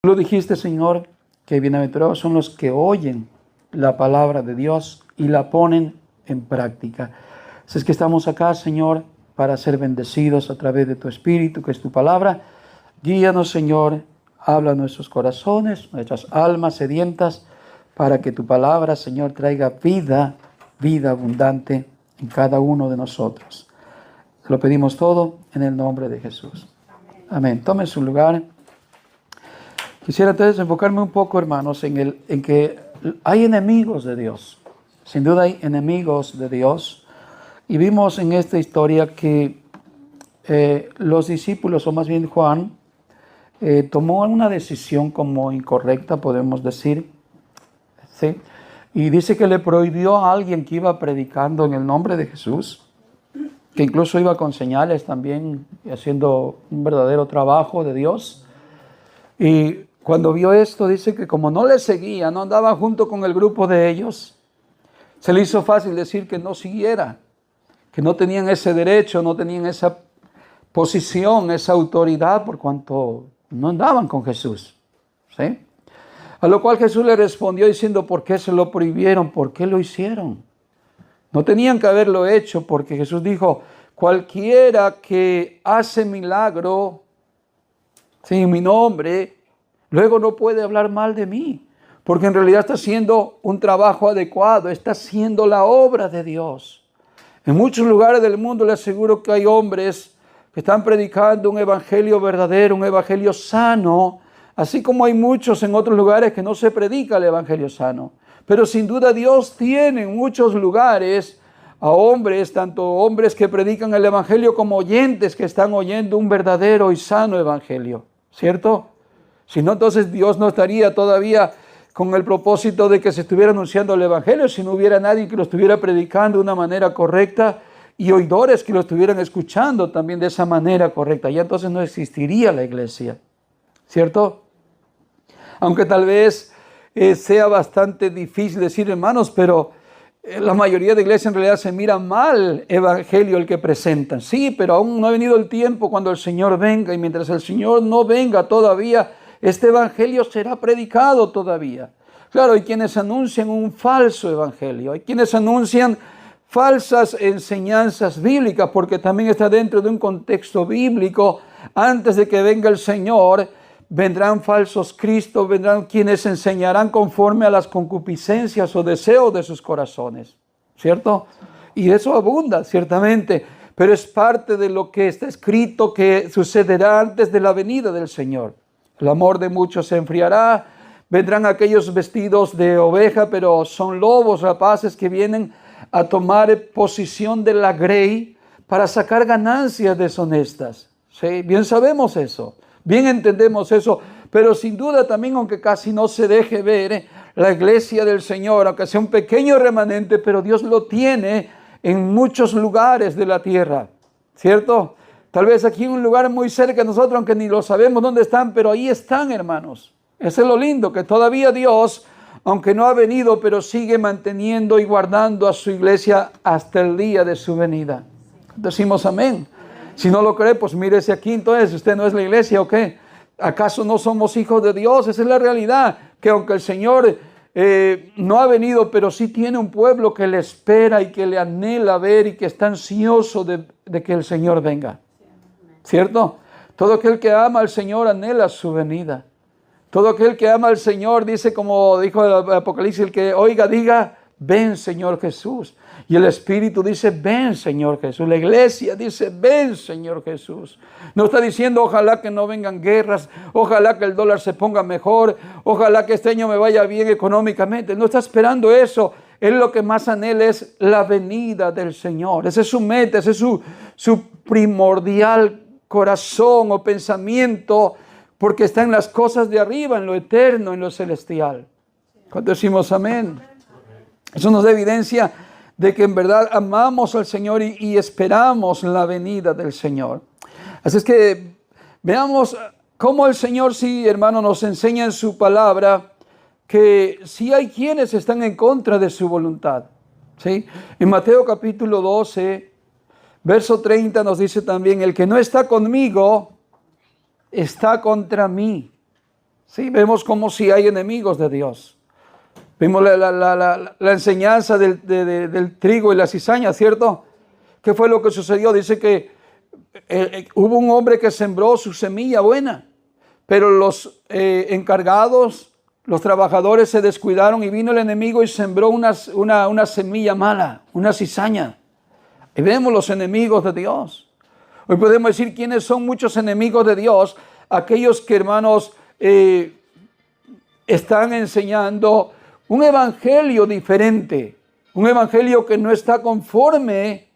Tú lo dijiste, Señor, que bienaventurados son los que oyen la palabra de Dios y la ponen en práctica. Así es que estamos acá, Señor, para ser bendecidos a través de tu Espíritu, que es tu palabra. Guíanos, Señor, habla a nuestros corazones, nuestras almas sedientas, para que tu palabra, Señor, traiga vida abundante en cada uno de nosotros. Lo pedimos todo en el nombre de Jesús. Amén. Tomen su lugar. Quisiera entonces enfocarme un poco, hermanos, en que hay enemigos de Dios. Sin duda hay enemigos de Dios. Y vimos en esta historia que los discípulos, o más bien Juan, tomó una decisión como incorrecta, podemos decir. ¿Sí? Y dice que le prohibió a alguien que iba predicando en el nombre de Jesús, que incluso iba con señales también, haciendo un verdadero trabajo de Dios. Y cuando vio esto, dice que como no le seguía, no andaba junto con el grupo de ellos, se le hizo fácil decir que no siguiera, que no tenían ese derecho, no tenían esa posición, esa autoridad, por cuanto no andaban con Jesús. ¿Sí? A lo cual Jesús le respondió diciendo, ¿por qué se lo prohibieron? ¿Por qué lo hicieron? No tenían que haberlo hecho, porque Jesús dijo, cualquiera que hace milagro en mi nombre, luego no puede hablar mal de mí, porque en realidad está haciendo un trabajo adecuado, está haciendo la obra de Dios. En muchos lugares del mundo le aseguro que hay hombres que están predicando un evangelio verdadero, un evangelio sano, así como hay muchos en otros lugares que no se predica el evangelio sano. Pero sin duda Dios tiene en muchos lugares a hombres, tanto hombres que predican el evangelio como oyentes que están oyendo un verdadero y sano evangelio, ¿cierto? Si no, entonces Dios no estaría todavía con el propósito de que se estuviera anunciando el evangelio, si no hubiera nadie que lo estuviera predicando de una manera correcta y oidores que lo estuvieran escuchando también de esa manera correcta. Ya entonces no existiría la iglesia, ¿cierto? Aunque tal vez sea bastante difícil decir, hermanos, pero la mayoría de iglesias en realidad se mira mal evangelio el que presentan. Sí, pero aún no ha venido el tiempo cuando el Señor venga, y mientras el Señor no venga todavía, este evangelio será predicado todavía. Claro, hay quienes anuncian un falso evangelio, hay quienes anuncian falsas enseñanzas bíblicas, porque también está dentro de un contexto bíblico. Antes de que venga el Señor, vendrán falsos cristos, vendrán quienes enseñarán conforme a las concupiscencias o deseos de sus corazones, ¿cierto? Y eso abunda, ciertamente, pero es parte de lo que está escrito que sucederá antes de la venida del Señor. El amor de muchos se enfriará, vendrán aquellos vestidos de oveja, pero son lobos rapaces que vienen a tomar posición de la grey para sacar ganancias deshonestas. ¿Sí? Bien sabemos eso. Bien entendemos eso, pero sin duda también, aunque casi no se deje ver, la iglesia del Señor, aunque sea un pequeño remanente, pero Dios lo tiene en muchos lugares de la tierra, ¿cierto? Tal vez aquí en un lugar muy cerca de nosotros, aunque ni lo sabemos dónde están, pero ahí están, hermanos. Eso es lo lindo, que todavía Dios, aunque no ha venido, pero sigue manteniendo y guardando a su iglesia hasta el día de su venida. Decimos amén. Si no lo cree, pues mírese aquí, entonces, ¿usted no es la iglesia o qué? ¿Acaso no somos hijos de Dios? Esa es la realidad, que aunque el Señor no ha venido, pero sí tiene un pueblo que le espera y que le anhela ver y que está ansioso de que el Señor venga, ¿cierto? Todo aquel que ama al Señor anhela su venida. Todo aquel que ama al Señor dice, como dijo el Apocalipsis, el que oiga diga, ven Señor Jesús. Y el Espíritu dice, ven Señor Jesús. La iglesia dice, ven Señor Jesús. No está diciendo, ojalá que no vengan guerras, ojalá que el dólar se ponga mejor, ojalá que este año me vaya bien económicamente. No está esperando eso. Él lo que más anhela es la venida del Señor. Esa es su meta, ese es su primordial corazón o pensamiento, porque está en las cosas de arriba, en lo eterno, en lo celestial. Cuando decimos amén, eso nos da evidencia de que en verdad amamos al Señor y esperamos la venida del Señor. Así es que veamos cómo el Señor, sí, hermano, nos enseña en su palabra que sí hay quienes están en contra de su voluntad. ¿Sí? En Mateo capítulo 12, verso 30 nos dice también, el que no está conmigo está contra mí. Sí, vemos como si hay enemigos de Dios. Vimos la enseñanza del trigo y la cizaña, ¿cierto? ¿Qué fue lo que sucedió? Dice que hubo un hombre que sembró su semilla buena, pero los encargados, los trabajadores se descuidaron y vino el enemigo y sembró una semilla mala, una cizaña. Y vemos los enemigos de Dios. Hoy podemos decir quiénes son muchos enemigos de Dios. Aquellos que, hermanos, están enseñando un evangelio diferente, un evangelio que no está conforme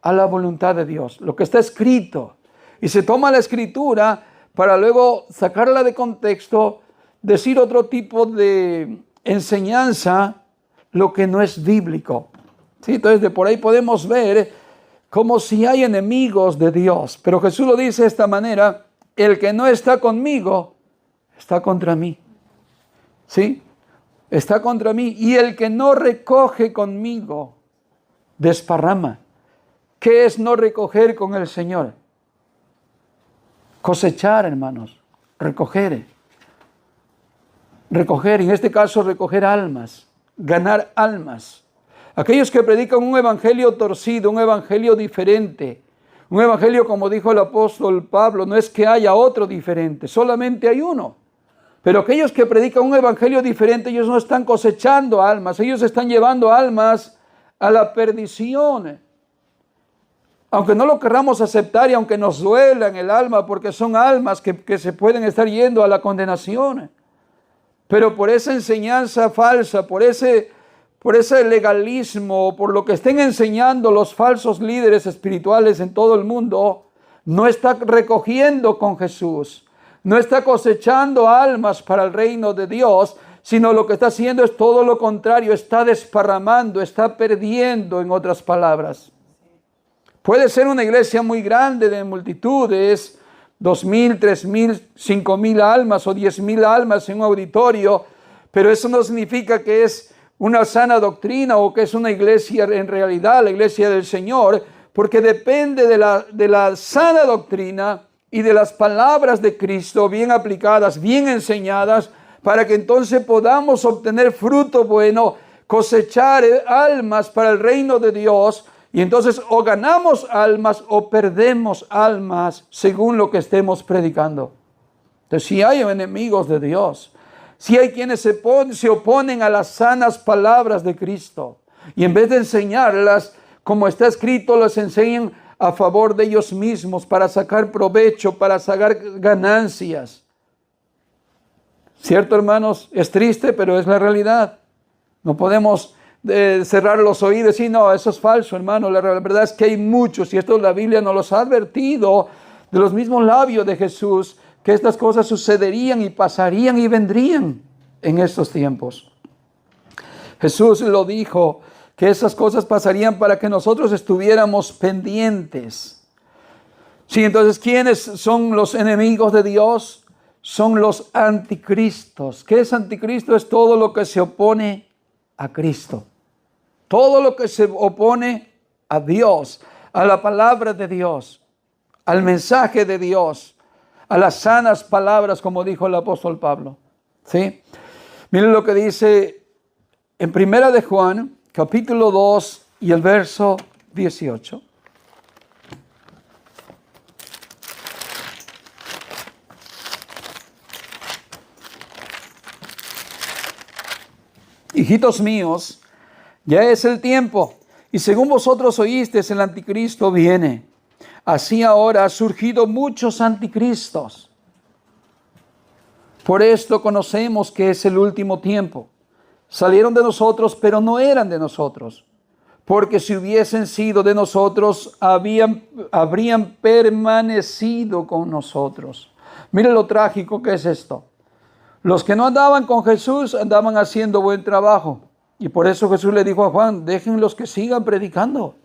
a la voluntad de Dios, lo que está escrito. Y se toma la escritura para luego sacarla de contexto, decir otro tipo de enseñanza, lo que no es bíblico. ¿Sí? Entonces de por ahí podemos ver como si hay enemigos de Dios. Pero Jesús lo dice de esta manera: el que no está conmigo, está contra mí. ¿Sí? Está contra mí. Y el que no recoge conmigo, desparrama. ¿Qué es no recoger con el Señor? Cosechar, hermanos. Recoger. Recoger, en este caso recoger almas. Ganar almas. Aquellos que predican un evangelio torcido, un evangelio diferente, un evangelio, como dijo el apóstol Pablo, no es que haya otro diferente, solamente hay uno. Pero aquellos que predican un evangelio diferente, ellos no están cosechando almas, ellos están llevando almas a la perdición. Aunque no lo querramos aceptar y aunque nos duela en el alma, porque son almas que se pueden estar yendo a la condenación. Pero por esa enseñanza falsa, por ese legalismo, por lo que estén enseñando los falsos líderes espirituales en todo el mundo, no está recogiendo con Jesús, no está cosechando almas para el reino de Dios, sino lo que está haciendo es todo lo contrario, está desparramando, está perdiendo, en otras palabras. Puede ser una iglesia muy grande de multitudes, 2,000, 3,000, 5,000 almas o 10,000 almas en un auditorio, pero eso no significa que es una sana doctrina o que es una iglesia en realidad, la iglesia del Señor, porque depende de la sana doctrina y de las palabras de Cristo bien aplicadas, bien enseñadas, para que entonces podamos obtener fruto bueno, cosechar almas para el reino de Dios. Y entonces o ganamos almas o perdemos almas según lo que estemos predicando. Entonces si hay enemigos de Dios, si hay quienes se oponen a las sanas palabras de Cristo y en vez de enseñarlas como está escrito, las enseñan a favor de ellos mismos para sacar provecho, para sacar ganancias. ¿Cierto, hermanos? Es triste, pero es la realidad. No podemos cerrar los oídos y decir, no, eso es falso, hermano. La verdad es que hay muchos, y esto la Biblia nos los ha advertido de los mismos labios de Jesús, que estas cosas sucederían y pasarían y vendrían en estos tiempos. Jesús lo dijo, que esas cosas pasarían para que nosotros estuviéramos pendientes. Sí, entonces, ¿quiénes son los enemigos de Dios? Son los anticristos. ¿Qué es anticristo? Es todo lo que se opone a Cristo. Todo lo que se opone a Dios, a la palabra de Dios, al mensaje de Dios, a las sanas palabras, como dijo el apóstol Pablo. ¿Sí? Miren lo que dice en 1 de Juan, capítulo 2 y el verso 18. Hijitos míos, ya es el tiempo, y según vosotros oísteis, el anticristo viene. Así ahora han surgido muchos anticristos. Por esto conocemos que es el último tiempo. Salieron de nosotros, pero no eran de nosotros. Porque si hubiesen sido de nosotros, habrían permanecido con nosotros. Miren lo trágico que es esto. Los que no andaban con Jesús andaban haciendo buen trabajo. Y por eso Jesús le dijo a Juan, déjenlos que sigan predicando.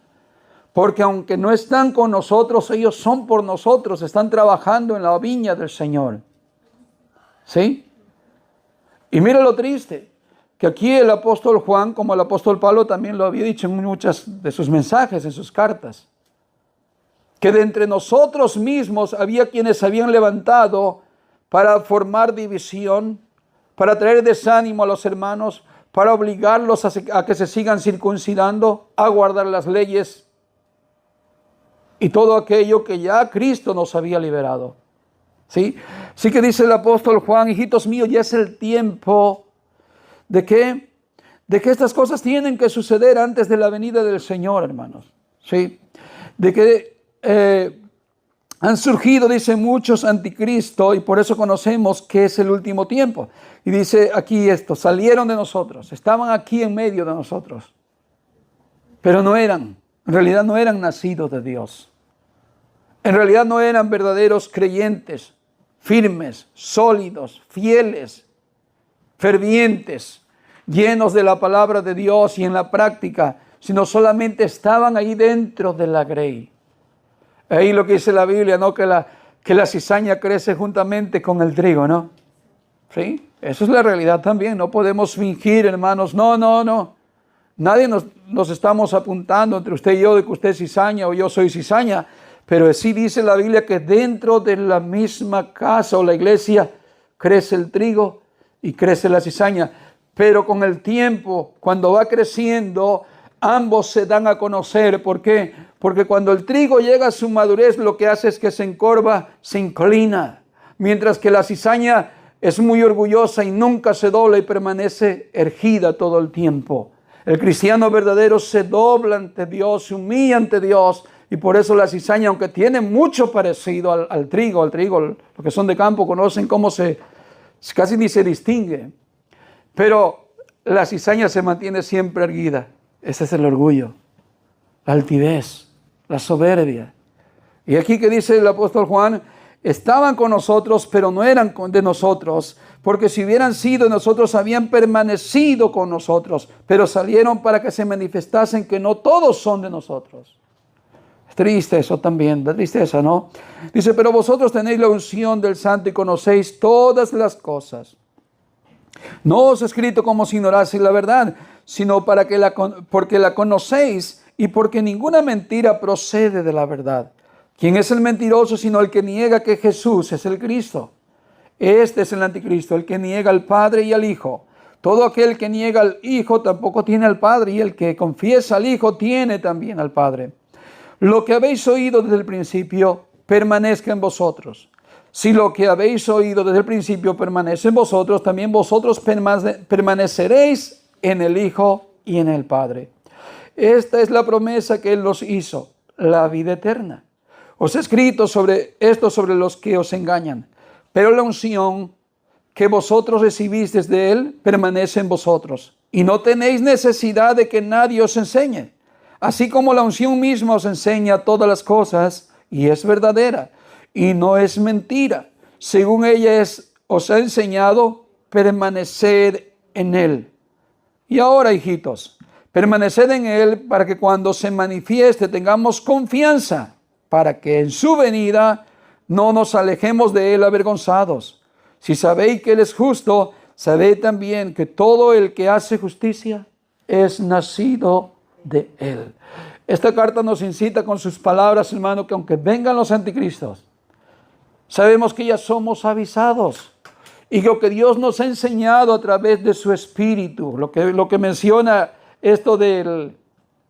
Porque aunque no están con nosotros, ellos son por nosotros, están trabajando en la viña del Señor. ¿Sí? Y mira lo triste, que aquí el apóstol Juan, como el apóstol Pablo también lo había dicho en muchas de sus mensajes, en sus cartas, que de entre nosotros mismos había quienes se habían levantado para formar división, para traer desánimo a los hermanos, para obligarlos a que se sigan circuncidando, a guardar las leyes y todo aquello que ya Cristo nos había liberado. ¿Sí? Así que dice el apóstol Juan: hijitos míos, ya es el tiempo de que estas cosas tienen que suceder antes de la venida del Señor, hermanos. ¿Sí? De que han surgido, dice, muchos anticristos, y por eso conocemos que es el último tiempo. Y dice aquí esto: salieron de nosotros, estaban aquí en medio de nosotros, pero en realidad no eran nacidos de Dios. En realidad no eran verdaderos creyentes, firmes, sólidos, fieles, fervientes, llenos de la palabra de Dios y en la práctica, sino solamente estaban ahí dentro de la grey. Ahí lo que dice la Biblia, ¿no? Que la cizaña crece juntamente con el trigo, ¿no? ¿Sí? Eso es la realidad también. No podemos fingir, hermanos. No. Nadie nos estamos apuntando entre usted y yo de que usted es cizaña o yo soy cizaña. Pero sí dice la Biblia que dentro de la misma casa o la iglesia crece el trigo y crece la cizaña. Pero con el tiempo, cuando va creciendo, ambos se dan a conocer. ¿Por qué? Porque cuando el trigo llega a su madurez, lo que hace es que se encorva, se inclina. Mientras que la cizaña es muy orgullosa y nunca se dobla y permanece erguida todo el tiempo. El cristiano verdadero se dobla ante Dios, se humilla ante Dios. Y por eso la cizaña, aunque tiene mucho parecido al trigo, los que son de campo conocen cómo casi ni se distingue. Pero la cizaña se mantiene siempre erguida. Ese es el orgullo, la altivez, la soberbia. Y aquí que dice el apóstol Juan: estaban con nosotros, pero no eran de nosotros, porque si hubieran sido de nosotros, habían permanecido con nosotros, pero salieron para que se manifestasen que no todos son de nosotros. Es triste eso también, da tristeza, ¿no? Dice: pero vosotros tenéis la unción del Santo y conocéis todas las cosas. No os he escrito como si ignoraseis la verdad, sino porque la conocéis y porque ninguna mentira procede de la verdad. ¿Quién es el mentiroso sino el que niega que Jesús es el Cristo? Este es el anticristo, el que niega al Padre y al Hijo. Todo aquel que niega al Hijo tampoco tiene al Padre, y el que confiesa al Hijo tiene también al Padre. Lo que habéis oído desde el principio permanezca en vosotros. Si lo que habéis oído desde el principio permanece en vosotros, también vosotros permaneceréis en el Hijo y en el Padre. Esta es la promesa que Él nos hizo, la vida eterna. Os he escrito sobre los que os engañan, pero la unción que vosotros recibisteis de Él permanece en vosotros, y no tenéis necesidad de que nadie os enseñe. Así como la unción misma os enseña todas las cosas, y es verdadera, y no es mentira. Según ella os ha enseñado, permaneced en Él. Y ahora, hijitos, permaneced en Él para que cuando se manifieste tengamos confianza, para que en su venida no nos alejemos de Él avergonzados. Si sabéis que Él es justo, sabéis también que todo el que hace justicia es nacido de Él. Esta carta nos incita con sus palabras, hermano, que aunque vengan los anticristos, sabemos que ya somos avisados, y lo que Dios nos ha enseñado a través de su Espíritu, lo que menciona esto del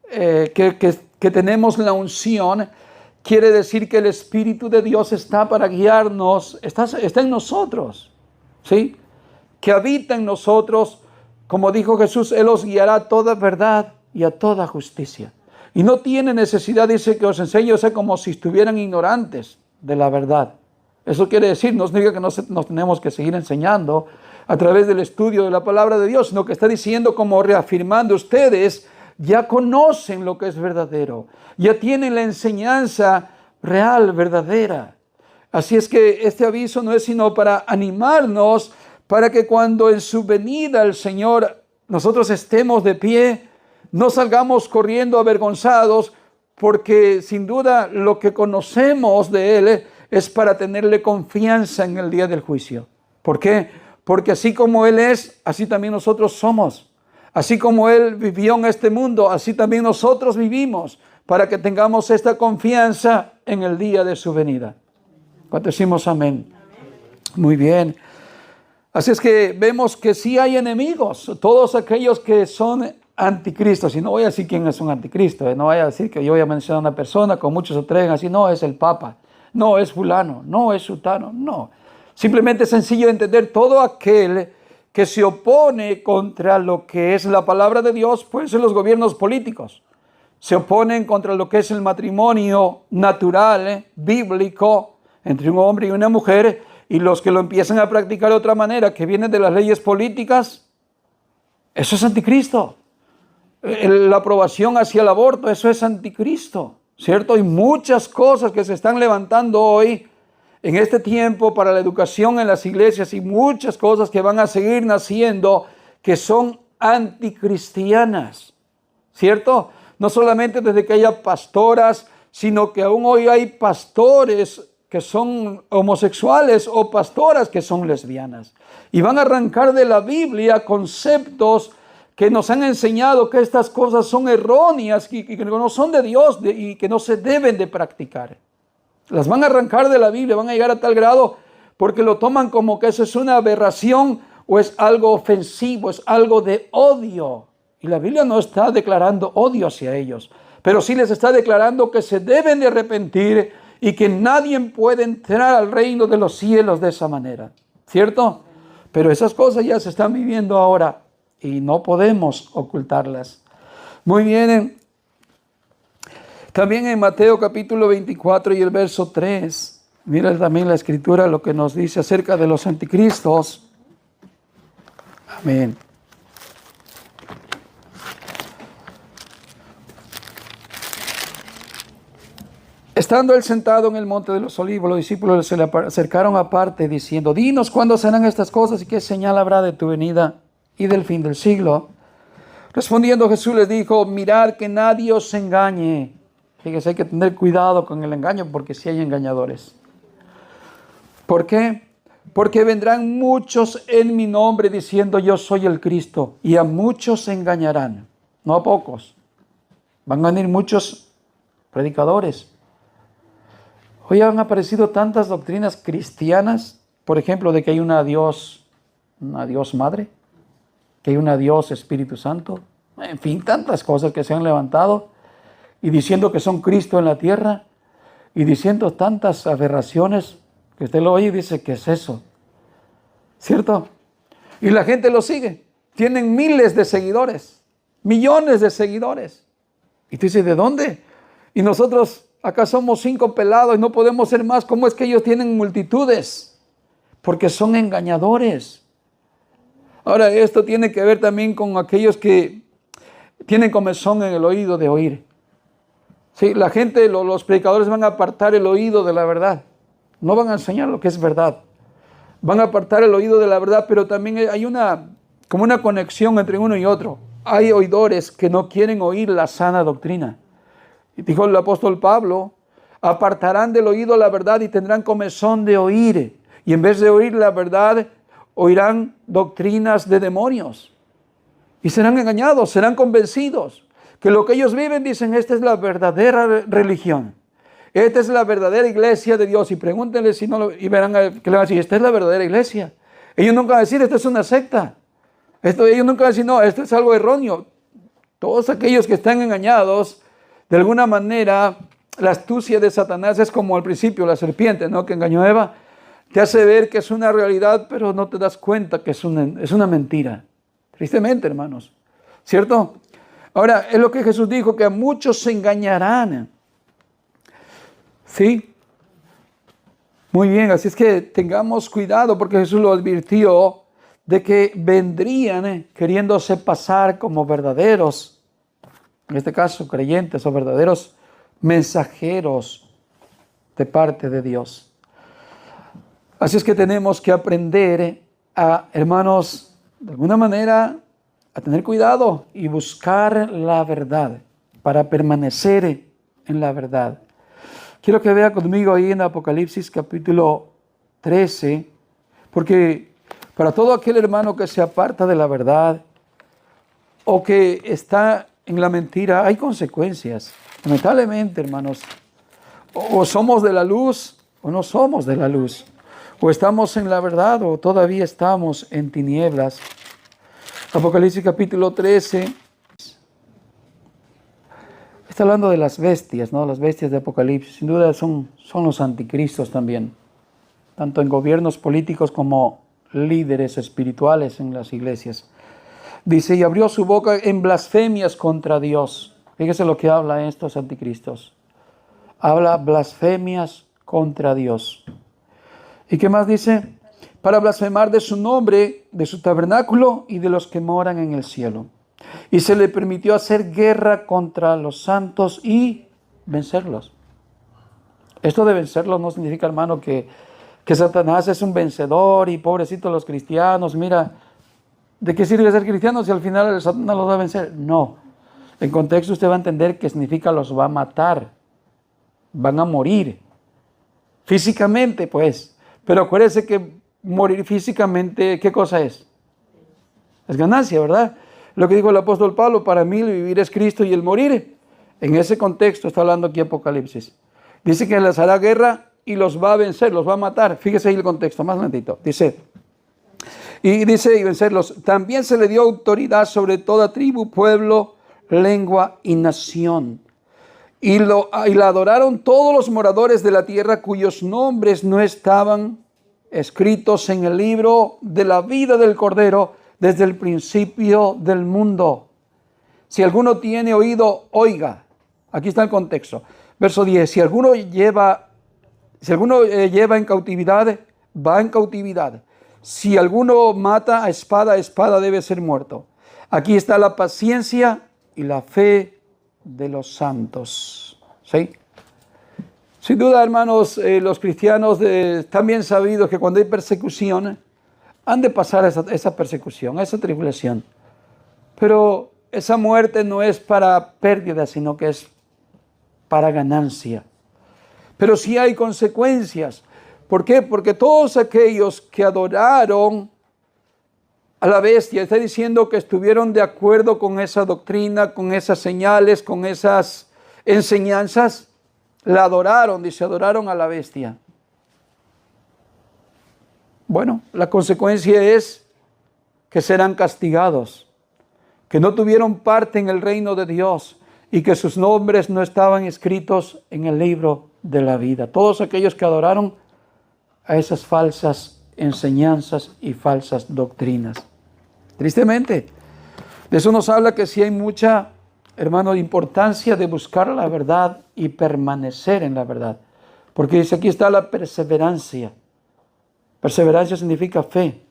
que tenemos la unción, quiere decir que el Espíritu de Dios está para guiarnos, está en nosotros, ¿sí? Que habita en nosotros. Como dijo Jesús, Él os guiará a toda verdad y a toda justicia. Y no tiene necesidad, dice, que os enseñe, o sea, como si estuvieran ignorantes de la verdad. Eso quiere decir, no significa que nos tenemos que seguir enseñando a través del estudio de la palabra de Dios, sino que está diciendo, como reafirmando, ustedes ya conocen lo que es verdadero, ya tienen la enseñanza real, verdadera. Así es que este aviso no es sino para animarnos, para que cuando en su venida el Señor nosotros estemos de pie, no salgamos corriendo avergonzados, porque sin duda lo que conocemos de Él es para tenerle confianza en el día del juicio. ¿Por qué? Porque así como Él es, así también nosotros somos. Así como Él vivió en este mundo, así también nosotros vivimos, para que tengamos esta confianza en el día de su venida. ¿Cuánto decimos amén? Muy bien. Así es que vemos que sí hay enemigos, todos aquellos que son anticristos. Y no voy a decir quién es un anticristo, no voy a decir que yo voy a mencionar a una persona, como muchos se atreven así, no, es el Papa, no, es fulano, no, es sutano, no. Simplemente es sencillo de entender todo aquel que se opone contra lo que es la palabra de Dios, pueden ser los gobiernos políticos. Se oponen contra lo que es el matrimonio natural, bíblico, entre un hombre y una mujer, y los que lo empiezan a practicar de otra manera, que vienen de las leyes políticas, eso es anticristo. La aprobación hacia el aborto, eso es anticristo, ¿cierto? Y muchas cosas que se están levantando hoy, en este tiempo, para la educación en las iglesias, y muchas cosas que van a seguir naciendo, que son anticristianas, ¿cierto? No solamente desde que haya pastoras, sino que aún hoy hay pastores que son homosexuales o pastoras que son lesbianas. Y van a arrancar de la Biblia conceptos que nos han enseñado que estas cosas son erróneas y que no son de Dios y que no se deben de practicar. Las van a arrancar de la Biblia, van a llegar a tal grado porque lo toman como que eso es una aberración o es algo ofensivo, es algo de odio. Y la Biblia no está declarando odio hacia ellos, pero sí les está declarando que se deben de arrepentir y que nadie puede entrar al reino de los cielos de esa manera, ¿cierto? Pero esas cosas ya se están viviendo ahora y no podemos ocultarlas. Muy bien, también en Mateo capítulo 24 y el verso 3, mira también la escritura lo que nos dice acerca de los anticristos. Amén. Estando él sentado en el monte de los olivos, los discípulos se le acercaron aparte diciendo: dinos cuándo serán estas cosas y qué señal habrá de tu venida y del fin del siglo. Respondiendo Jesús les dijo: mirad que nadie os engañe. Fíjese, hay que tener cuidado con el engaño porque sí hay engañadores. ¿Por qué? Porque vendrán muchos en mi nombre diciendo yo soy el Cristo, y a muchos se engañarán, no a pocos. Van a venir muchos predicadores. Hoy han aparecido tantas doctrinas cristianas, por ejemplo, de que hay una Dios madre, que hay una Dios Espíritu Santo, en fin, tantas cosas que se han levantado y diciendo que son Cristo en la tierra y diciendo tantas aberraciones que usted lo oye y dice, ¿qué es eso? ¿Cierto? Y la gente lo sigue. Tienen miles de seguidores, millones de seguidores. Y tú dices, ¿de dónde? Y nosotros acá somos 5 pelados y no podemos ser más. ¿Cómo es que ellos tienen multitudes? Porque son engañadores. Ahora, esto tiene que ver también con aquellos que tienen comezón en el oído de oír. Sí, la gente, los predicadores van a apartar el oído de la verdad. No van a enseñar lo que es verdad. Van a apartar el oído de la verdad, pero también hay como una conexión entre uno y otro. Hay oidores que no quieren oír la sana doctrina. Y dijo el apóstol Pablo, apartarán del oído la verdad y tendrán comezón de oír. Y en vez de oír la verdad, oirán doctrinas de demonios. Y serán engañados, serán convencidos. Que lo que ellos viven, dicen, esta es la verdadera religión. Esta es la verdadera iglesia de Dios. Y pregúntenle si no, y verán que le van a decir, esta es la verdadera iglesia. Ellos nunca van a decir, esta es una secta. Ellos nunca van a decir, no, esto es algo erróneo. Todos aquellos que están engañados, de alguna manera, la astucia de Satanás es como al principio la serpiente, ¿no? Que engañó a Eva. Te hace ver que es una realidad, pero no te das cuenta que es una mentira. Tristemente, hermanos. ¿Cierto? Ahora, es lo que Jesús dijo, que a muchos se engañarán. ¿Sí? Muy bien, así es que tengamos cuidado porque Jesús lo advirtió de que vendrían queriéndose pasar como verdaderos, en este caso creyentes o verdaderos mensajeros de parte de Dios. Así es que tenemos que aprender a, hermanos, de alguna manera, a tener cuidado y buscar la verdad para permanecer en la verdad. Quiero que vea conmigo ahí en Apocalipsis capítulo 13, porque para todo aquel hermano que se aparta de la verdad o que está en la mentira, hay consecuencias. Lamentablemente, hermanos, o somos de la luz o no somos de la luz. O estamos en la verdad o todavía estamos en tinieblas. Apocalipsis capítulo 13 está hablando de las bestias, ¿no? Las bestias de Apocalipsis. Sin duda son los anticristos también, tanto en gobiernos políticos como líderes espirituales en las iglesias. Dice, y abrió su boca en blasfemias contra Dios. Fíjese lo que habla estos anticristos. Habla blasfemias contra Dios. ¿Y qué más dice? Para blasfemar de su nombre, de su tabernáculo y de los que moran en el cielo. Y se le permitió hacer guerra contra los santos y vencerlos. Esto de vencerlos no significa, hermano, que Satanás es un vencedor y pobrecitos los cristianos. Mira, ¿de qué sirve ser cristiano si al final el Satanás los va a vencer? No. En contexto usted va a entender que significa los va a matar. Van a morir. Físicamente, pues. Pero acuérdese que morir físicamente, ¿qué cosa es? Es ganancia, ¿verdad? Lo que dijo el apóstol Pablo, para mí el vivir es Cristo y el morir. En ese contexto está hablando aquí Apocalipsis. Dice que les hará guerra y los va a vencer, los va a matar. Fíjese ahí el contexto, más lentito. Dice, y vencerlos. También se le dio autoridad sobre toda tribu, pueblo, lengua y nación. Y la adoraron todos los moradores de la tierra cuyos nombres no estaban escritos en el libro de la vida del Cordero desde el principio del mundo. Si alguno tiene oído, oiga. Aquí está el contexto. Verso 10. Si alguno lleva en cautividad, va en cautividad. Si alguno mata a espada debe ser muerto. Aquí está la paciencia y la fe de los santos. ¿Sí? Sin duda, hermanos, los cristianos están bien sabidos que cuando hay persecución, han de pasar esa persecución, esa tribulación. Pero esa muerte no es para pérdida, sino que es para ganancia. Pero sí hay consecuencias. ¿Por qué? Porque todos aquellos que adoraron a la bestia, está diciendo que estuvieron de acuerdo con esa doctrina, con esas señales, con esas enseñanzas, la adoraron, dice, adoraron a la bestia. Bueno, la consecuencia es que serán castigados, que no tuvieron parte en el reino de Dios y que sus nombres no estaban escritos en el libro de la vida. Todos aquellos que adoraron a esas falsas enseñanzas y falsas doctrinas. Tristemente, de eso nos habla que sí hay mucha, hermano, importancia de buscar la verdad y permanecer en la verdad. Porque dice, aquí está la perseverancia. Perseverancia significa fe,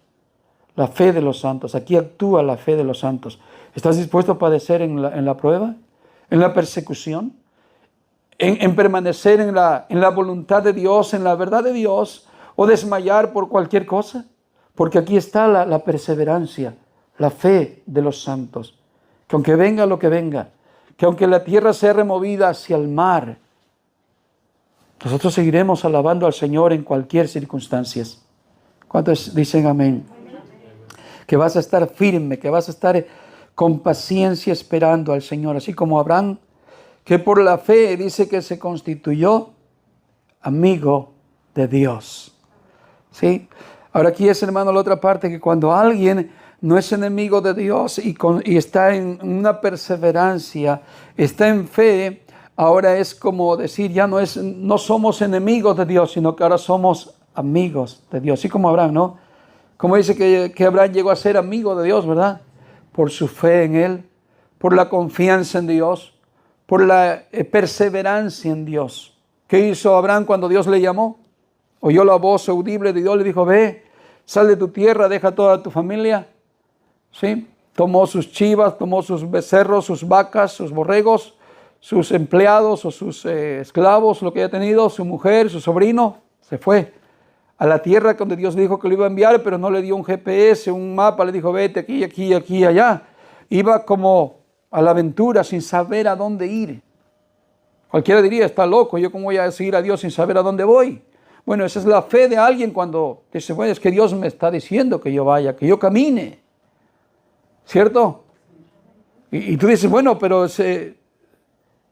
la fe de los santos. Aquí actúa la fe de los santos. ¿Estás dispuesto a padecer en la prueba, en la persecución, en permanecer en la voluntad de Dios, en la verdad de Dios, o desmayar por cualquier cosa? Porque aquí está la perseverancia, la fe de los santos. Que aunque venga lo que venga, que aunque la tierra sea removida hacia el mar, nosotros seguiremos alabando al Señor en cualquier circunstancia. ¿Cuántos dicen amén? Que vas a estar firme, que vas a estar con paciencia esperando al Señor, así como Abraham, que por la fe dice que se constituyó amigo de Dios. ¿Sí? Ahora aquí es, hermano, la otra parte, que cuando alguien no es enemigo de Dios y está en una perseverancia, está en fe, ahora es como decir, ya no somos enemigos de Dios, sino que ahora somos amigos de Dios. Así como Abraham, ¿no? Como dice que Abraham llegó a ser amigo de Dios, ¿verdad? Por su fe en Él, por la confianza en Dios, por la perseverancia en Dios. ¿Qué hizo Abraham cuando Dios le llamó? Oyó la voz audible de Dios, le dijo, ve, sal de tu tierra, deja toda tu familia. ¿Sí? Tomó sus chivas, tomó sus becerros, sus vacas, sus borregos, sus empleados o sus esclavos, lo que haya tenido, su mujer, su sobrino, se fue a la tierra donde Dios le dijo que lo iba a enviar, pero no le dio un GPS, un mapa, le dijo, vete aquí, aquí, aquí, allá. Iba como a la aventura sin saber a dónde ir. Cualquiera diría, está loco, ¿yo cómo voy a seguir a Dios sin saber a dónde voy? Bueno, esa es la fe de alguien cuando dice, bueno, es que Dios me está diciendo que yo vaya, que yo camine. ¿Cierto? Y tú dices, bueno, pero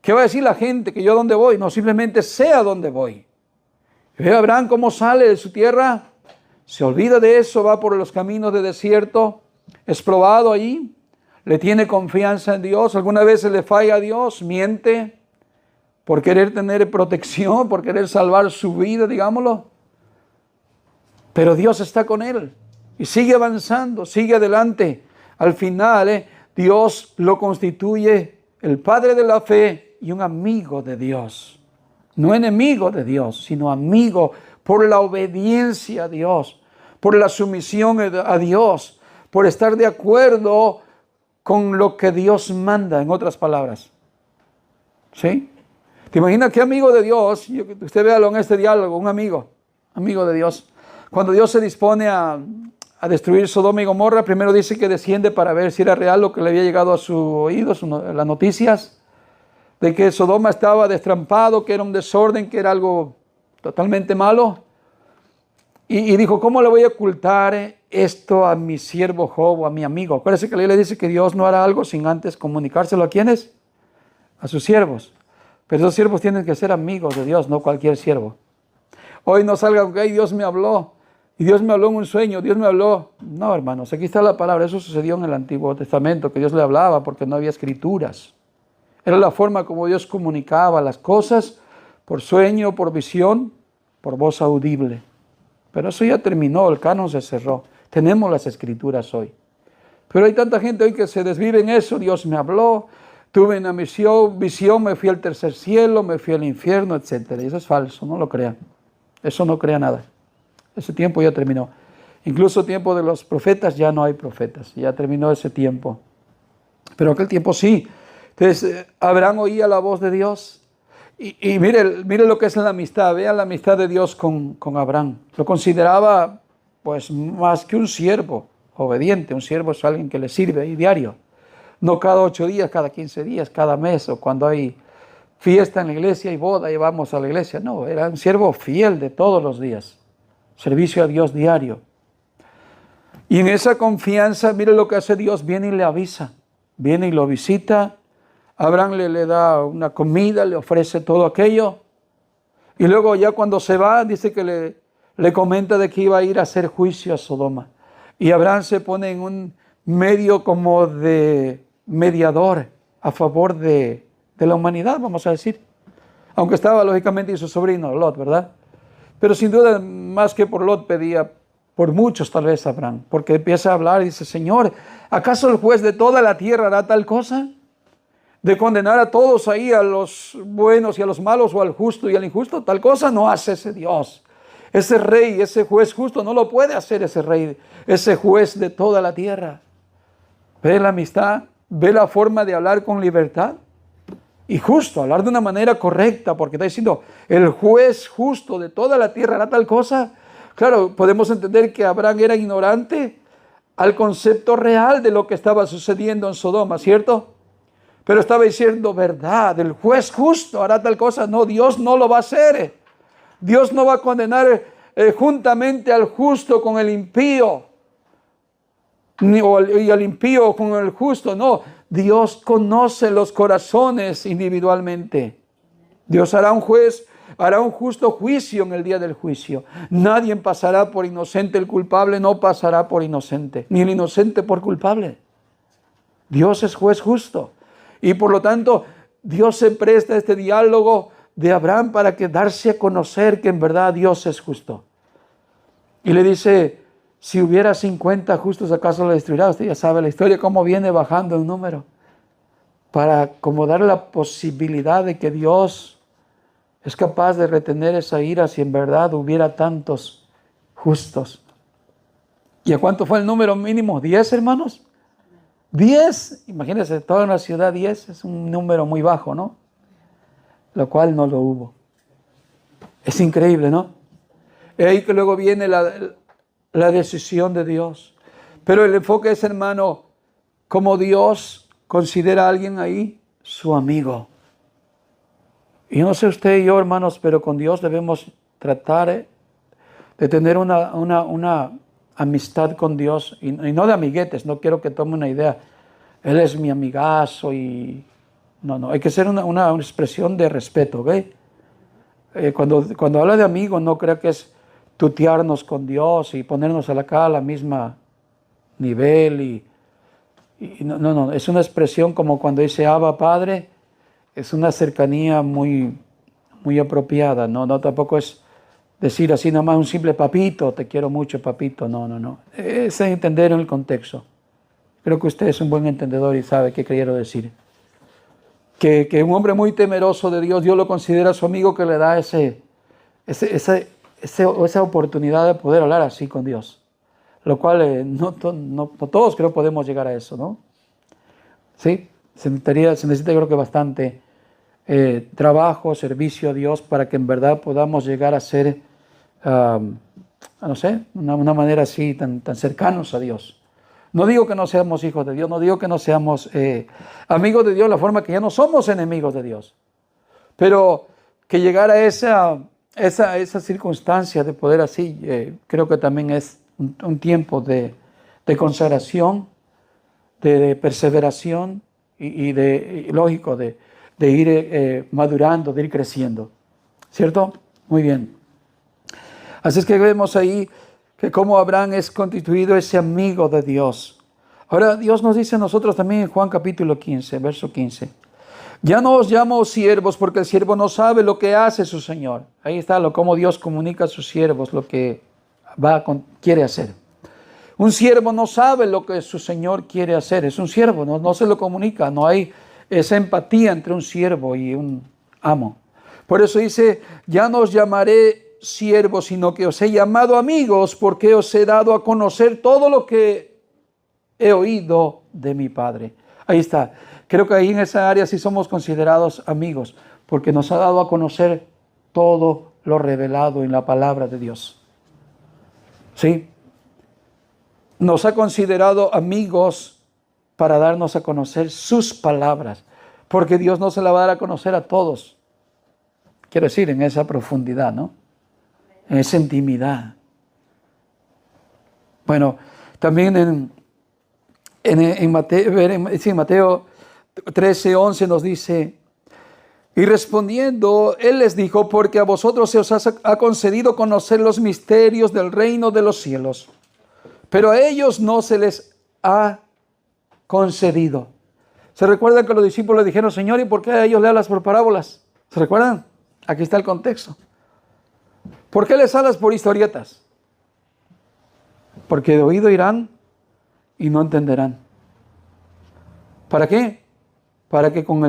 ¿qué va a decir la gente? ¿Que yo a dónde voy? No, simplemente sé a dónde voy. Ve a Abraham cómo sale de su tierra se olvida de eso, va por los caminos de desierto, es probado ahí, le tiene confianza en Dios, algunas veces le falla a Dios, miente por querer tener protección, por querer salvar su vida, digámoslo. Pero Dios está con él y sigue avanzando, sigue adelante. Al final, Dios lo constituye el padre de la fe y un amigo de Dios. No enemigo de Dios, sino amigo por la obediencia a Dios, por la sumisión a Dios, por estar de acuerdo con lo que Dios manda, en otras palabras. ¿Sí? ¿Te imaginas qué amigo de Dios? Usted véalo en este diálogo, un amigo de Dios. Cuando Dios se dispone a destruir Sodoma y Gomorra, primero dice que desciende para ver si era real lo que le había llegado a su oído, las noticias, de que Sodoma estaba destrampado, que era un desorden, que era algo totalmente malo. Y dijo, ¿cómo le voy a ocultar esto a mi siervo Job o a mi amigo? Acuérdese que la Biblia dice que Dios no hará algo sin antes comunicárselo ¿a quiénes? A sus siervos. Pero esos siervos tienen que ser amigos de Dios, no cualquier siervo. Hoy no salga, ok, Dios me habló. Y Dios me habló en un sueño, Dios me habló. No, hermanos, aquí está la palabra. Eso sucedió en el Antiguo Testamento, que Dios le hablaba porque no había escrituras. Era la forma como Dios comunicaba las cosas, por sueño, por visión, por voz audible. Pero eso ya terminó, el canon se cerró. Tenemos las escrituras hoy. Pero hay tanta gente hoy que se desvive en eso. Dios me habló, tuve una visión, me fui al tercer cielo, me fui al infierno, etc. Y eso es falso, no lo crean. Eso no crea nada. Ese tiempo ya terminó. Incluso tiempo de los profetas ya no hay profetas. Ya terminó ese tiempo. Pero aquel tiempo sí. Entonces, Abraham oía la voz de Dios. Y mire lo que es la amistad. Vea la amistad de Dios con Abraham. Lo consideraba pues más que un siervo obediente. Un siervo es alguien que le sirve ahí diario. No cada 8 días, cada 15 días, cada mes, o cuando hay fiesta en la iglesia y boda y vamos a la iglesia. No, era un siervo fiel de todos los días. Servicio a Dios diario. Y en esa confianza, mire lo que hace Dios, viene y le avisa. Viene y lo visita. Abraham le da una comida, le ofrece todo aquello. Y luego ya cuando se va, dice que le comenta de que iba a ir a hacer juicio a Sodoma. Y Abraham se pone en un medio como de mediador a favor de la humanidad, vamos a decir. Aunque estaba lógicamente y su sobrino Lot, ¿verdad? Pero sin duda, más que por Lot, pedía por muchos tal vez Abraham. Porque empieza a hablar y dice, Señor, ¿acaso el juez de toda la tierra hará tal cosa? De condenar a todos ahí, a los buenos y a los malos, o al justo y al injusto. Tal cosa no hace ese Dios. Ese rey, ese juez justo, no lo puede hacer ese rey, ese juez de toda la tierra. Ve la amistad, ve la forma de hablar con libertad. Y justo, hablar de una manera correcta, porque está diciendo, el juez justo de toda la tierra hará tal cosa. Claro, podemos entender que Abraham era ignorante al concepto real de lo que estaba sucediendo en Sodoma, ¿cierto? Pero estaba diciendo, verdad, el juez justo hará tal cosa. No, Dios no lo va a hacer. Dios no va a condenar juntamente al justo con el impío. Y al impío con el justo, no. Dios conoce los corazones individualmente. Dios hará un justo juicio en el día del juicio. Nadie pasará por inocente, el culpable no pasará por inocente, ni el inocente por culpable. Dios es juez justo. Y por lo tanto, Dios se presta a este diálogo de Abraham para que darse a conocer que en verdad Dios es justo. Y le dice, si hubiera 50 justos, ¿acaso lo destruirá? Usted ya sabe la historia, cómo viene bajando en número. Para como dar la posibilidad de que Dios es capaz de retener esa ira si en verdad hubiera tantos justos. ¿Y a cuánto fue el número mínimo? ¿10, hermanos? 10, imagínense, toda una ciudad 10 es un número muy bajo, ¿no? Lo cual no lo hubo. Es increíble, ¿no? Es ahí que luego viene la decisión de Dios. Pero el enfoque es, hermano, como Dios considera a alguien ahí su amigo. Y no sé usted y yo, hermanos, pero con Dios debemos tratar de tener una amistad con Dios, y no de amiguetes, no quiero que tome una idea, Él es mi amigazo y... No, hay que ser una expresión de respeto, ¿ok? Cuando habla de amigo, no crea que es tutearnos con Dios y ponernos acá a la misma nivel. Y no, es una expresión como cuando dice Abba Padre, es una cercanía muy, muy apropiada, no tampoco es decir así nomás un simple papito, te quiero mucho papito, no, es entender el contexto. Creo que usted es un buen entendedor y sabe qué quiero decir. Que un hombre muy temeroso de Dios, Dios lo considera su amigo que le da esa oportunidad de poder hablar así con Dios. Lo cual no todos creo podemos llegar a eso, ¿no? Sí, se necesita yo creo que bastante trabajo, servicio a Dios para que en verdad podamos llegar a ser, no sé, una manera así tan cercanos a Dios. No digo que no seamos hijos de Dios, no digo que no seamos amigos de Dios, la forma que ya no somos enemigos de Dios. Pero que llegar a esa circunstancia de poder así, creo que también es un tiempo de consagración, de perseveración y lógico, de ir madurando, de ir creciendo. ¿Cierto? Muy bien. Así es que vemos ahí que como Abraham es constituido ese amigo de Dios. Ahora Dios nos dice a nosotros también en Juan capítulo 15, verso 15. Ya no os llamo siervos porque el siervo no sabe lo que hace su Señor. Ahí está cómo Dios comunica a sus siervos lo que quiere hacer. Un siervo no sabe lo que su Señor quiere hacer. Es un siervo, no se lo comunica. No hay esa empatía entre un siervo y un amo. Por eso dice, ya no os llamaré siervos, sino que os he llamado amigos, porque os he dado a conocer todo lo que he oído de mi Padre. Ahí está. Creo que ahí en esa área sí somos considerados amigos, porque nos ha dado a conocer todo lo revelado en la palabra de Dios. ¿Sí? Nos ha considerado amigos para darnos a conocer sus palabras, porque Dios no se la va a dar a conocer a todos. Quiero decir, en esa profundidad, ¿no? En esa intimidad. Bueno, también en Mateo 13:11 nos dice, y respondiendo, Él les dijo, porque a vosotros se os ha concedido conocer los misterios del reino de los cielos, pero a ellos no se les ha concedido. ¿Se recuerdan que los discípulos le dijeron, Señor, ¿y por qué a ellos le hablas por parábolas? ¿Se recuerdan? Aquí está el contexto. ¿Por qué les hablas por historietas? Porque de oído irán y no entenderán. ¿Para qué? Para que con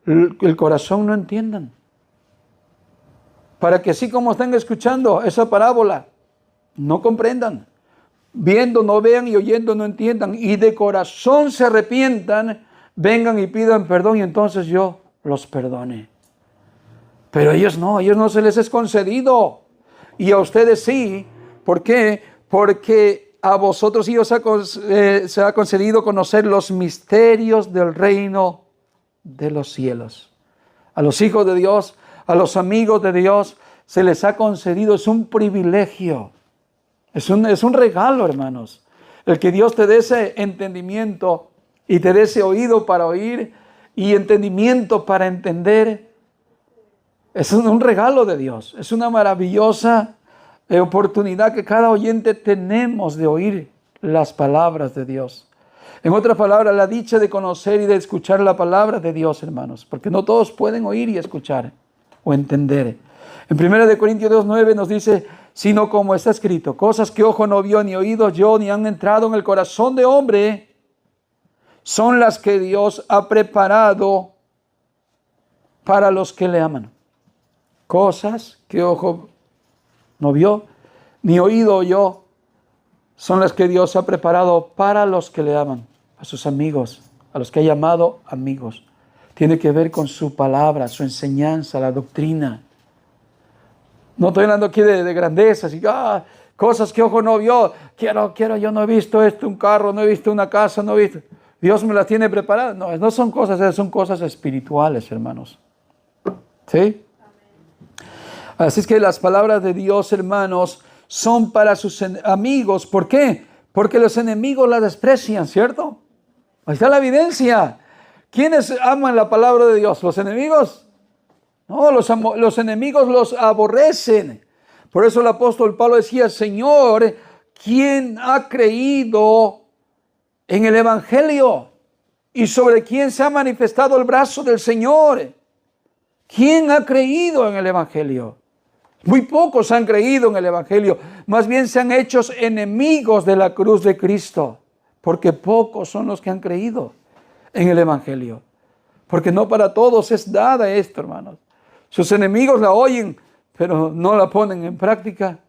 el corazón no entiendan. Para que así como están escuchando esa parábola, no comprendan. Viendo no vean y oyendo no entiendan. Y de corazón se arrepientan, vengan y pidan perdón y entonces yo los perdone. Pero a ellos no se les es concedido. Y a ustedes sí. ¿Por qué? Porque a vosotros sí se ha concedido conocer los misterios del reino de los cielos. A los hijos de Dios, a los amigos de Dios, se les ha concedido, es un privilegio. Es un regalo, hermanos. El que Dios te dé ese entendimiento y te dé ese oído para oír y entendimiento para entender. Es un regalo de Dios. Es una maravillosa oportunidad que cada oyente tenemos de oír las palabras de Dios. En otras palabras, la dicha de conocer y de escuchar la palabra de Dios, hermanos. Porque no todos pueden oír y escuchar o entender. En 1 Corintios 2:9 nos dice, sino como está escrito, cosas que ojo no vio ni oído yo ni han entrado en el corazón de hombre, son las que Dios ha preparado para los que le aman. Cosas que ojo no vio ni oído oyó, son las que Dios ha preparado para los que le aman, a sus amigos, a los que ha llamado amigos. Tiene que ver con su palabra, su enseñanza, la doctrina. No estoy hablando aquí de grandezas y cosas que ojo no vio. Quiero, yo no he visto esto, un carro, no he visto una casa, no he visto. Dios me las tiene preparadas. No son cosas esas, son cosas espirituales, hermanos. ¿Sí? Así es que las palabras de Dios, hermanos, son para sus amigos. ¿Por qué? Porque los enemigos las desprecian, ¿cierto? Ahí está la evidencia. ¿Quiénes aman la palabra de Dios? ¿Los enemigos? No, los enemigos los aborrecen. Por eso el apóstol Pablo decía, Señor, ¿quién ha creído en el Evangelio? ¿Y sobre quién se ha manifestado el brazo del Señor? ¿Quién ha creído en el Evangelio? Muy pocos han creído en el Evangelio. Más bien se han hecho enemigos de la cruz de Cristo. Porque pocos son los que han creído en el Evangelio. Porque no para todos es dada esto, hermanos. Sus enemigos la oyen, pero no la ponen en práctica.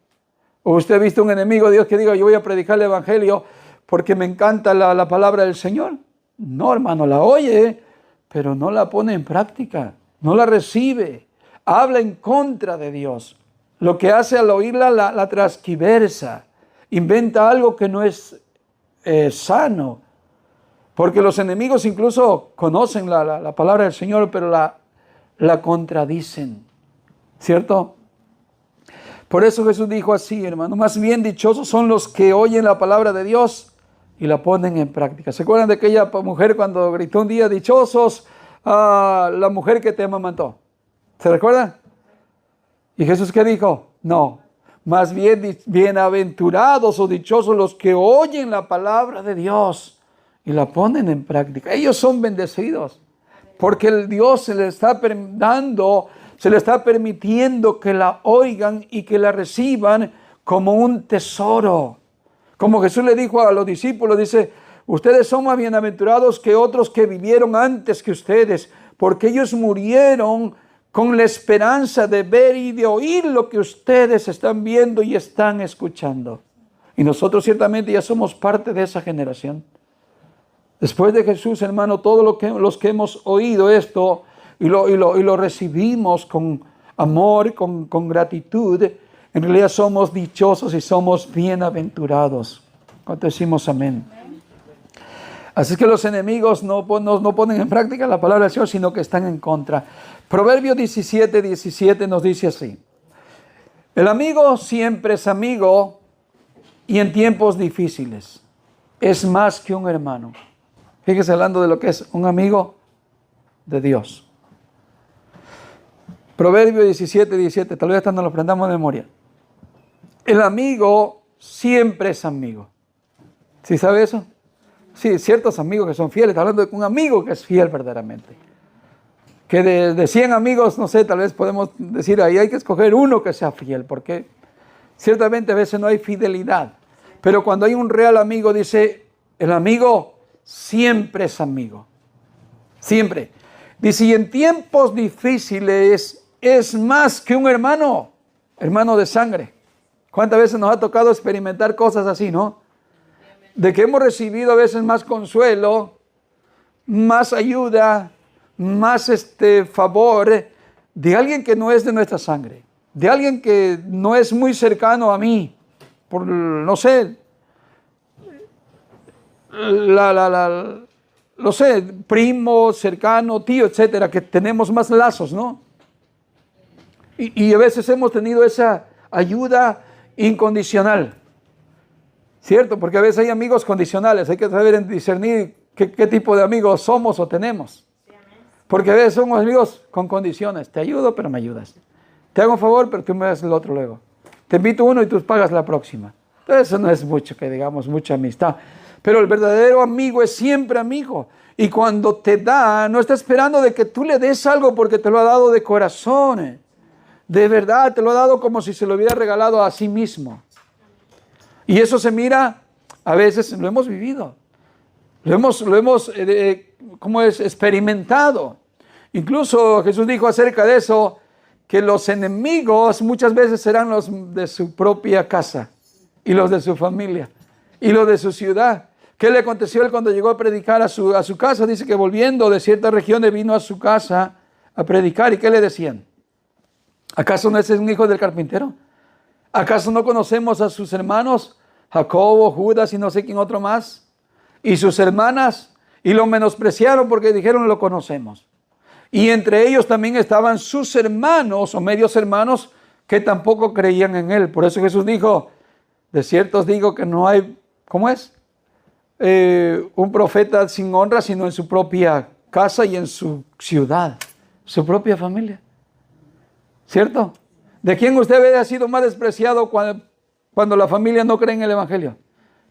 ¿O usted ha visto un enemigo de Dios que diga, yo voy a predicar el Evangelio porque me encanta la palabra del Señor? No, hermano, la oye, pero no la pone en práctica. No la recibe. Habla en contra de Dios. Lo que hace al oírla la transquiversa. Inventa algo que no es sano. Porque los enemigos incluso conocen la palabra del Señor, pero la contradicen. ¿Cierto? Por eso Jesús dijo así, hermano. Más bien dichosos son los que oyen la palabra de Dios y la ponen en práctica. ¿Se acuerdan de aquella mujer cuando gritó un día, dichosos a la mujer que te amamantó? ¿Se recuerdan? ¿Y Jesús qué dijo? No, más bien bienaventurados o dichosos los que oyen la palabra de Dios y la ponen en práctica. Ellos son bendecidos porque el Dios se les está permitiendo que la oigan y que la reciban como un tesoro. Como Jesús le dijo a los discípulos, dice, ustedes son más bienaventurados que otros que vivieron antes que ustedes, porque ellos murieron con la esperanza de ver y de oír lo que ustedes están viendo y están escuchando. Y nosotros ciertamente ya somos parte de esa generación. Después de Jesús, hermano, todos los que hemos oído esto y lo recibimos con amor, con gratitud, en realidad somos dichosos y somos bienaventurados. ¿Cuánto decimos amén? Así que los enemigos no ponen en práctica la palabra del Señor, sino que están en contra. Proverbios 17 nos dice así. El amigo siempre es amigo y en tiempos difíciles es más que un hermano. Fíjese hablando de lo que es un amigo de Dios. Proverbios 17, tal vez hasta nos lo aprendamos de memoria. El amigo siempre es amigo. ¿Sí sabe eso? Sí, ciertos amigos que son fieles. Está hablando de un amigo que es fiel verdaderamente. Que de 100 amigos, no sé, tal vez podemos decir ahí hay que escoger uno que sea fiel. Porque ciertamente a veces no hay fidelidad. Pero cuando hay un real amigo, dice, el amigo siempre es amigo. Siempre. Dice, y en tiempos difíciles es más que un hermano de sangre. ¿Cuántas veces nos ha tocado experimentar cosas así, no? De que hemos recibido a veces más consuelo, más ayuda, más favor de alguien que no es de nuestra sangre, de alguien que no es muy cercano a mí, por, no sé, no sé, primo, cercano, tío, etcétera, que tenemos más lazos, ¿no? Y a veces hemos tenido esa ayuda incondicional, ¿cierto? Porque a veces hay amigos condicionales, hay que saber discernir qué tipo de amigos somos o tenemos. Porque a veces somos amigos con condiciones, te ayudo pero me ayudas. Te hago un favor pero tú me das el otro luego. Te invito uno y tú pagas la próxima. Entonces eso no es mucho, que digamos, mucha amistad. Pero el verdadero amigo es siempre amigo. Y cuando te da, no está esperando de que tú le des algo porque te lo ha dado de corazón. De verdad, te lo ha dado como si se lo hubiera regalado a sí mismo. Y eso se mira, a veces lo hemos vivido. Lo hemos experimentado. Incluso Jesús dijo acerca de eso, que los enemigos muchas veces serán los de su propia casa, y los de su familia, y los de su ciudad. ¿Qué le aconteció él cuando llegó a predicar a su casa? Dice que volviendo de ciertas regiones vino a su casa a predicar. ¿Y qué le decían? ¿Acaso no es un hijo del carpintero? ¿Acaso no conocemos a sus hermanos, Jacobo, Judas y no sé quién otro más? Y sus hermanas, y lo menospreciaron porque dijeron lo conocemos. Y entre ellos también estaban sus hermanos o medios hermanos que tampoco creían en él. Por eso Jesús dijo, de cierto os digo que no hay, ¿cómo es? Un profeta sin honra sino en su propia casa y en su ciudad, su propia familia. ¿Cierto? ¿De quién usted ha sido más despreciado cuando la familia no cree en el Evangelio?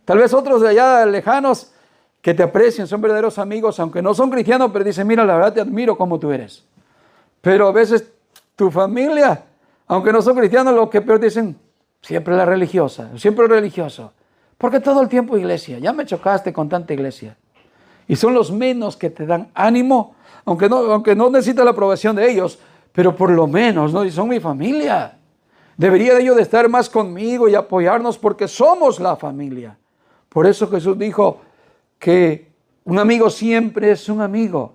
Tal vez otros de allá lejanos que te aprecian, son verdaderos amigos, aunque no son cristianos, pero dicen, mira, la verdad te admiro como tú eres. Pero a veces tu familia, aunque no son cristianos, lo que peor dicen, siempre la religiosa, siempre el religioso. Porque todo el tiempo iglesia, ya me chocaste con tanta iglesia. Y son los menos que te dan ánimo, aunque no necesitas la aprobación de ellos, pero por lo menos, ¿no? Y son mi familia. Debería de ellos de estar más conmigo y apoyarnos porque somos la familia. Por eso Jesús dijo que un amigo siempre es un amigo.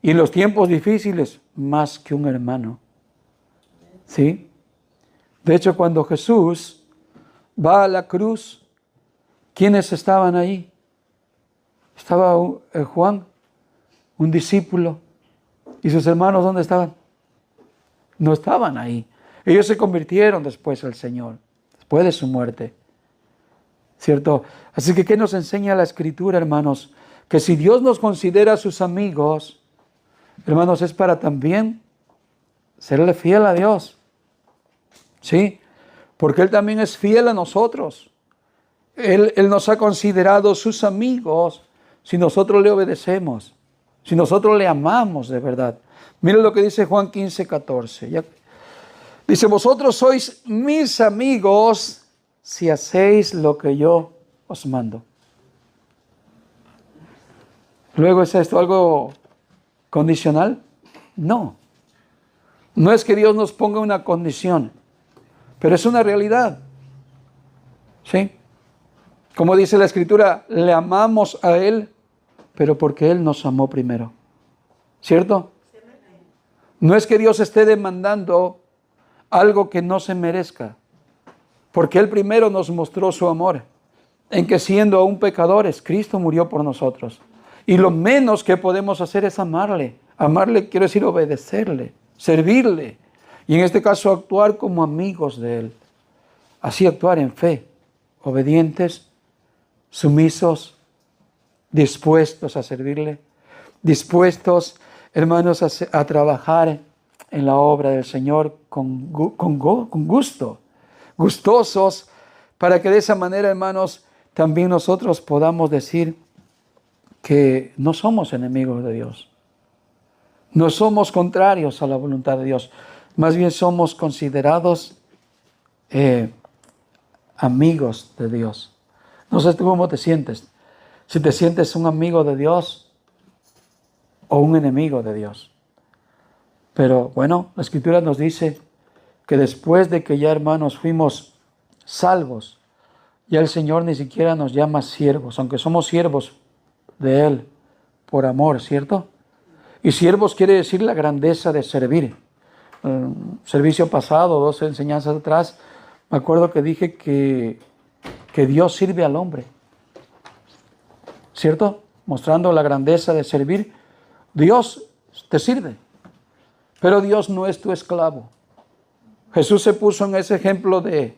Y en los tiempos difíciles, más que un hermano. ¿Sí? De hecho, cuando Jesús va a la cruz, ¿quiénes estaban ahí? Estaba Juan, un discípulo. ¿Y sus hermanos dónde estaban? No estaban ahí. Ellos se convirtieron después al Señor, después de su muerte. ¿Cierto? Así que, ¿qué nos enseña la Escritura, hermanos? Que si Dios nos considera sus amigos, hermanos, es para también serle fiel a Dios. ¿Sí? Porque Él también es fiel a nosotros. Él nos ha considerado sus amigos si nosotros le obedecemos, si nosotros le amamos de verdad. Miren lo que dice Juan 15:14. Dice, vosotros sois mis amigos si hacéis lo que yo os mando. Luego, ¿es esto algo condicional? No. No es que Dios nos ponga una condición, pero es una realidad. ¿Sí? Como dice la Escritura, le amamos a Él, pero porque Él nos amó primero. ¿Cierto? No es que Dios esté demandando algo que no se merezca, porque Él primero nos mostró su amor, en que siendo aún pecadores, Cristo murió por nosotros. Y lo menos que podemos hacer es amarle. Amarle quiere decir obedecerle, servirle. Y en este caso actuar como amigos de Él. Así actuar en fe, obedientes, sumisos, dispuestos a servirle, dispuestos, hermanos, a trabajar en la obra del Señor con gusto, gustosos, para que de esa manera, hermanos, también nosotros podamos decir que no somos enemigos de Dios, no somos contrarios a la voluntad de Dios, más bien somos considerados amigos de Dios. No sé tú cómo te sientes, si te sientes un amigo de Dios o un enemigo de Dios. Pero bueno, la Escritura nos dice que después de que ya, hermanos, fuimos salvos, ya el Señor ni siquiera nos llama siervos, aunque somos siervos de Él por amor, ¿cierto? Y siervos quiere decir la grandeza de servir. Servicio pasado, 2 enseñanzas atrás, me acuerdo que dije que Dios sirve al hombre, ¿cierto? Mostrando la grandeza de servir. Dios te sirve, pero Dios no es tu esclavo. Jesús se puso en ese ejemplo de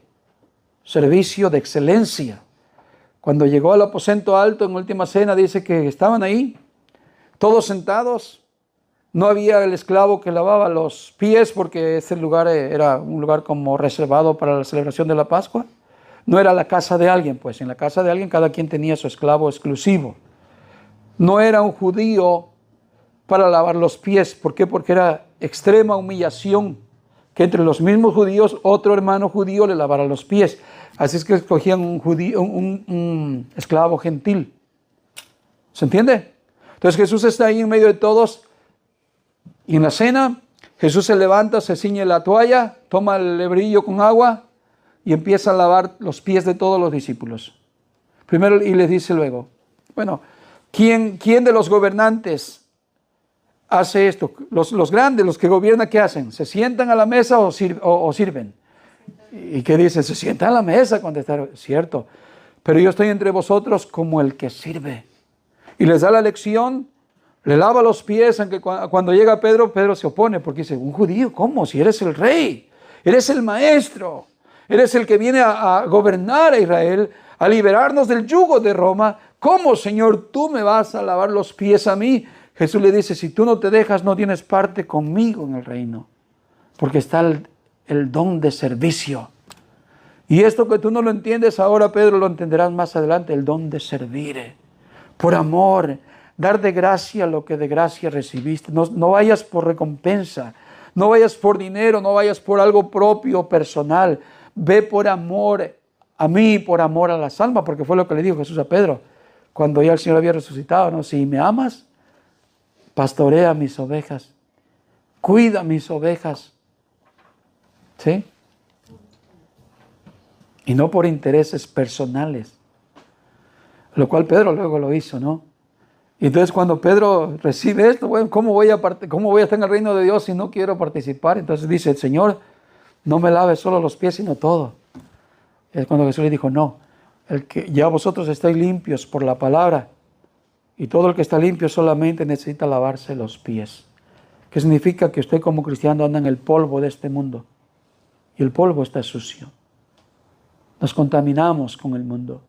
servicio, de excelencia. Cuando llegó al aposento alto en última cena, dice que estaban ahí, todos sentados. No había el esclavo que lavaba los pies porque ese lugar era un lugar como reservado para la celebración de la Pascua. No era la casa de alguien, pues en la casa de alguien cada quien tenía su esclavo exclusivo. No era un judío para lavar los pies. ¿Por qué? Porque era extrema humillación que entre los mismos judíos otro hermano judío le lavara los pies. Así es que escogían un esclavo gentil. ¿Se entiende? Entonces Jesús está ahí en medio de todos. Y en la cena, Jesús se levanta, se ciñe la toalla, toma el lebrillo con agua y empieza a lavar los pies de todos los discípulos. Primero, y les dice luego, bueno, ¿quién de los gobernantes hace esto? Los grandes, los que gobiernan, ¿qué hacen? ¿Se sientan a la mesa o sirven? ¿Y qué dicen? Se sientan a la mesa, contestaron, cierto, pero yo estoy entre vosotros como el que sirve. Y les da la lección. Le lava los pies, aunque cuando llega Pedro se opone, porque dice, un judío, ¿cómo? Si eres el rey, eres el maestro, eres el que viene a gobernar a Israel, a liberarnos del yugo de Roma, ¿cómo, Señor, tú me vas a lavar los pies a mí? Jesús le dice, si tú no te dejas, no tienes parte conmigo en el reino, porque está el don de servicio. Y esto que tú no lo entiendes ahora, Pedro, lo entenderás más adelante, el don de servir. Por amor, dar de gracia lo que de gracia recibiste. No vayas por recompensa, no vayas por dinero, no vayas por algo propio, personal. Ve por amor a mí, por amor a las almas, porque fue lo que le dijo Jesús a Pedro cuando ya el Señor había resucitado, ¿no? Si me amas, pastorea mis ovejas, cuida mis ovejas, ¿sí? Y no por intereses personales, lo cual Pedro luego lo hizo, ¿no? Y entonces cuando Pedro recibe esto, bueno, ¿cómo voy a estar en el reino de Dios si no quiero participar? Entonces dice, el Señor, no me lave solo los pies, sino todo. Es cuando Jesús le dijo, no, ya vosotros estáis limpios por la palabra, y todo el que está limpio solamente necesita lavarse los pies. ¿Qué significa? Que usted como cristiano anda en el polvo de este mundo, y el polvo está sucio. Nos contaminamos con el mundo,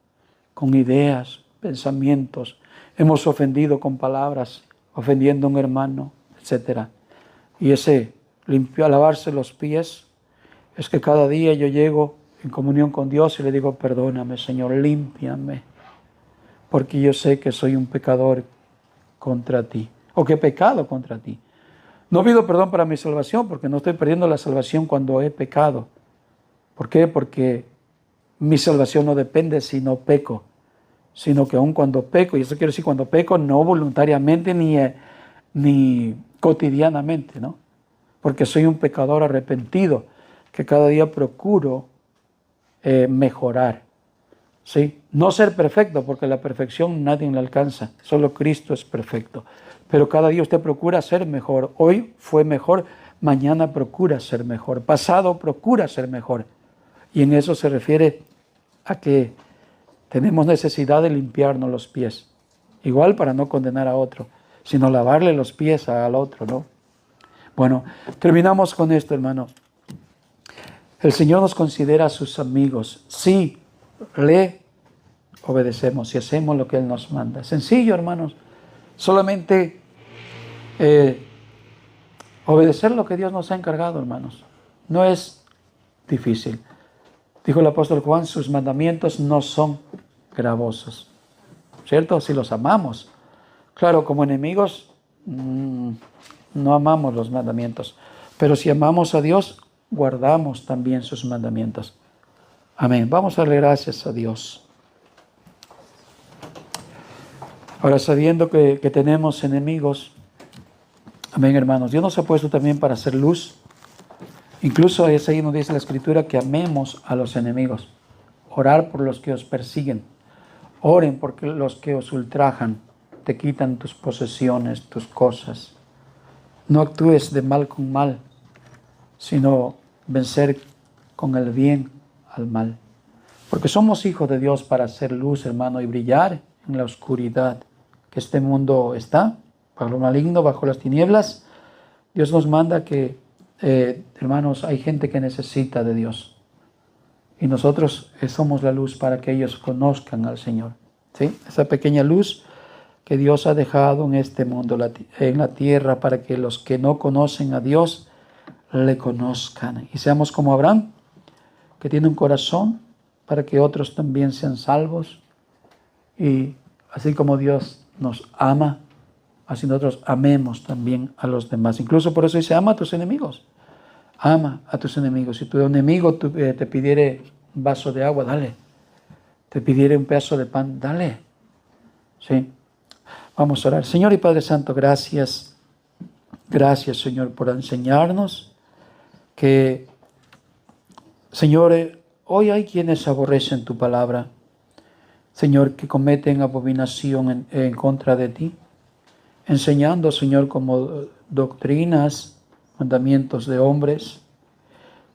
con ideas, pensamientos. Hemos ofendido con palabras, ofendiendo a un hermano, etc. Y ese lavarse los pies es que cada día yo llego en comunión con Dios y le digo, perdóname, Señor, límpiame, porque yo sé que soy un pecador contra ti, o que he pecado contra ti. No pido perdón para mi salvación, porque no estoy perdiendo la salvación cuando he pecado. ¿Por qué? Porque mi salvación no depende si no peco, sino que aun cuando peco, y eso quiere decir cuando peco, no voluntariamente ni cotidianamente, ¿no? Porque soy un pecador arrepentido, que cada día procuro mejorar, ¿sí? No ser perfecto, porque la perfección nadie la alcanza, solo Cristo es perfecto. Pero cada día usted procura ser mejor. Hoy fue mejor, mañana procura ser mejor, pasado procura ser mejor. Y en eso se refiere a que tenemos necesidad de limpiarnos los pies. Igual para no condenar a otro, sino lavarle los pies al otro, ¿no? Bueno, terminamos con esto, hermano. El Señor nos considera sus amigos. Sí, le obedecemos y hacemos lo que Él nos manda. Sencillo, hermanos. Solamente obedecer lo que Dios nos ha encargado, hermanos. No es difícil. Dijo el apóstol Juan, sus mandamientos no son gravosos. ¿Cierto? Si los amamos. Claro, como enemigos, no amamos los mandamientos. Pero si amamos a Dios, guardamos también sus mandamientos. Amén. Vamos a darle gracias a Dios. Ahora, sabiendo que tenemos enemigos, amén, hermanos, Dios nos ha puesto también para hacer luz. Incluso es ahí donde dice la Escritura que amemos a los enemigos. Orar por los que os persiguen. Oren por los que os ultrajan, te quitan tus posesiones, tus cosas. No actúes de mal con mal, sino vencer con el bien al mal. Porque somos hijos de Dios para hacer luz, hermano, y brillar en la oscuridad que este mundo está, bajo lo maligno, bajo las tinieblas. Dios nos manda que, hermanos, hay gente que necesita de Dios. Y nosotros somos la luz para que ellos conozcan al Señor. ¿Sí? Esa pequeña luz que Dios ha dejado en este mundo, en la tierra, para que los que no conocen a Dios le conozcan. Y seamos como Abraham, que tiene un corazón para que otros también sean salvos. Y así como Dios nos ama, así nosotros amemos también a los demás. Incluso por eso dice, ama a tus enemigos. Ama a tus enemigos. Si tu enemigo te pidiere un vaso de agua, dale. Te pidiere un pedazo de pan, dale. ¿Sí? Vamos a orar. Señor y Padre Santo, gracias. Gracias, Señor, por enseñarnos que, Señor, hoy hay quienes aborrecen tu palabra. Señor, que cometen abominación en contra de ti. Enseñando, Señor, como doctrinas, mandamientos de hombres,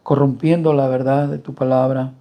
corrompiendo la verdad de tu palabra.